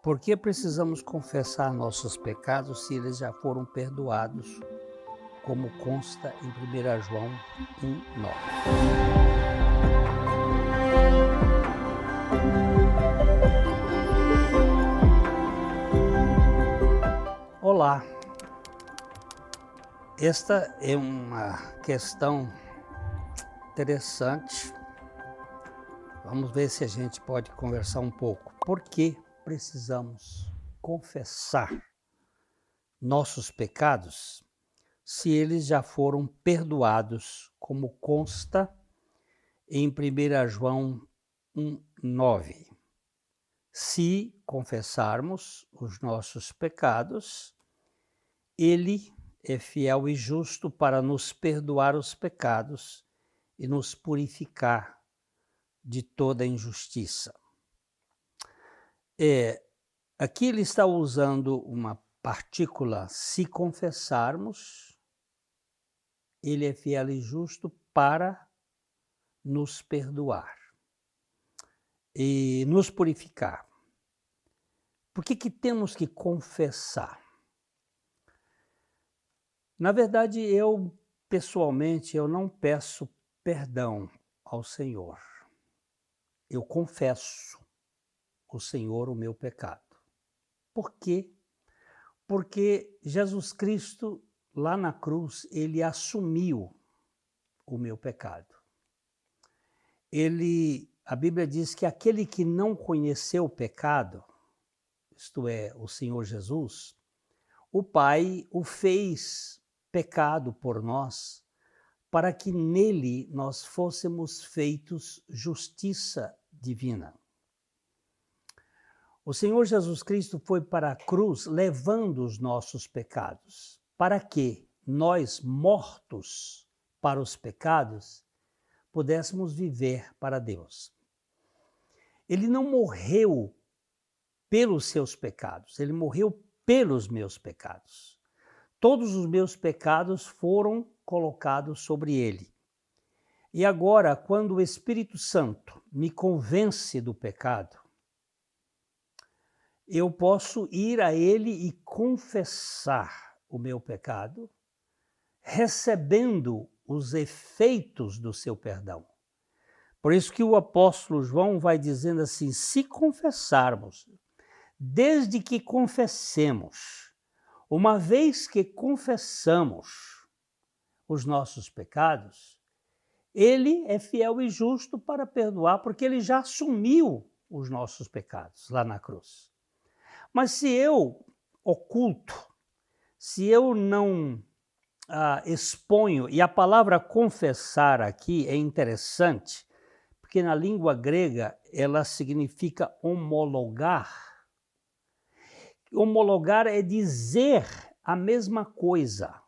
Por que precisamos confessar nossos pecados se eles já foram perdoados, como consta em 1 João 1,9? Olá, esta é uma questão interessante. Vamos ver se a gente pode conversar um pouco. Por que precisamos confessar nossos pecados se eles já foram perdoados, como consta em 1 João 1,9? Se confessarmos os nossos pecados, Ele é fiel e justo para nos perdoar os pecados e nos purificar de toda injustiça. Aqui ele está usando uma partícula, se confessarmos, ele é fiel e justo para nos perdoar e nos purificar. Por que temos que confessar? Na verdade, pessoalmente, eu não peço perdão ao Senhor. Eu confesso ao Senhor o meu pecado. Por quê? Porque Jesus Cristo, lá na cruz, ele assumiu o meu pecado. A Bíblia diz que aquele que não conheceu o pecado, isto é, o Senhor Jesus, o Pai o fez pecado por nós, para que nele nós fôssemos feitos justiça divina. O Senhor Jesus Cristo foi para a cruz levando os nossos pecados, para que nós, mortos para os pecados, pudéssemos viver para Deus. Ele não morreu pelos seus pecados, ele morreu pelos meus pecados. Todos os meus pecados foram colocados sobre ele. E agora, quando o Espírito Santo me convence do pecado, eu posso ir a ele e confessar o meu pecado, recebendo os efeitos do seu perdão. Por isso que o apóstolo João vai dizendo assim: se confessarmos, desde que confessemos, uma vez que confessamos os nossos pecados, ele é fiel e justo para perdoar, porque ele já assumiu os nossos pecados lá na cruz. Mas se eu oculto, se eu não exponho, e a palavra confessar aqui é interessante, porque na língua grega ela significa homologar. Homologar é dizer a mesma coisa.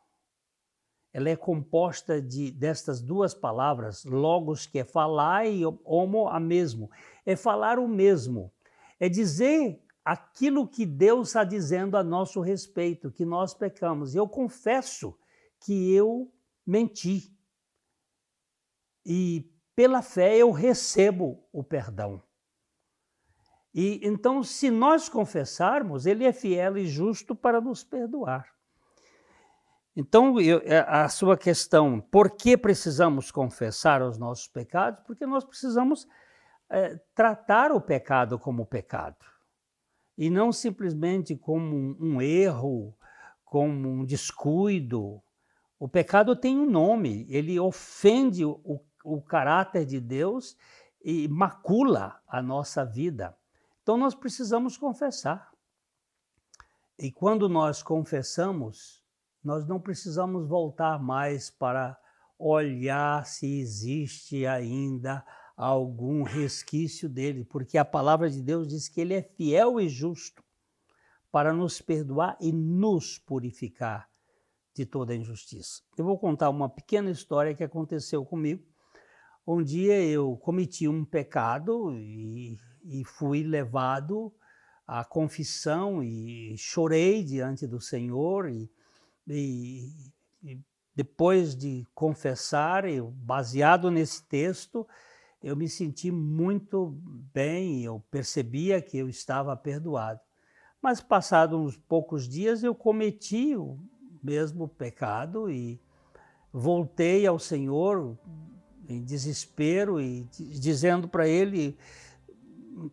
Ela é composta destas duas palavras, logos, que é falar, e homo, a mesmo. É falar o mesmo. É dizer aquilo que Deus está dizendo a nosso respeito, que nós pecamos. Eu confesso que eu menti. E pela fé eu recebo o perdão. E então, se nós confessarmos, ele é fiel e justo para nos perdoar. Então, a sua questão, por que precisamos confessar os nossos pecados? Porque nós precisamos tratar o pecado como pecado. E não simplesmente como um erro, como um descuido. O pecado tem um nome, ele ofende o caráter de Deus e macula a nossa vida. Então nós precisamos confessar. E quando nós confessamos, nós não precisamos voltar mais para olhar se existe ainda algum resquício dele, porque a palavra de Deus diz que ele é fiel e justo para nos perdoar e nos purificar de toda injustiça. Eu vou contar uma pequena história que aconteceu comigo. Um dia eu cometi um pecado e fui levado à confissão e chorei diante do Senhor e depois de confessar, baseado nesse texto, eu me senti muito bem, eu percebia que eu estava perdoado. Mas passados uns poucos dias eu cometi o mesmo pecado e voltei ao Senhor em desespero e dizendo para Ele: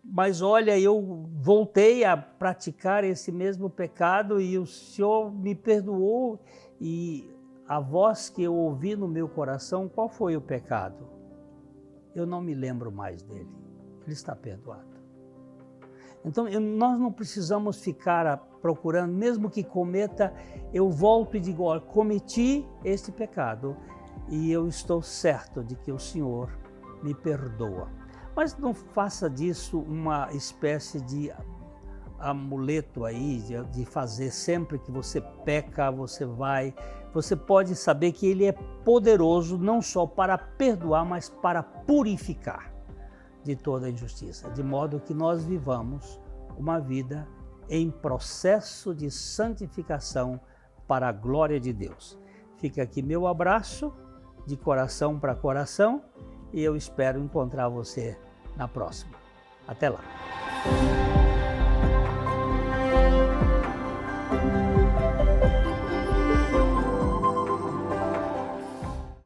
mas olha, eu voltei a praticar esse mesmo pecado e o Senhor me perdoou. E a voz que eu ouvi no meu coração, qual foi o pecado? Eu não me lembro mais dele. Ele está perdoado. Então, nós não precisamos ficar procurando, mesmo que cometa, eu volto e digo: olha, cometi este pecado e eu estou certo de que o Senhor me perdoa. Mas não faça disso uma espécie de amuleto aí, de fazer sempre que você peca, você pode saber que Ele é poderoso não só para perdoar, mas para purificar de toda injustiça, de modo que nós vivamos uma vida em processo de santificação para a glória de Deus. Fica aqui meu abraço de coração para coração e eu espero encontrar você na próxima. Até lá!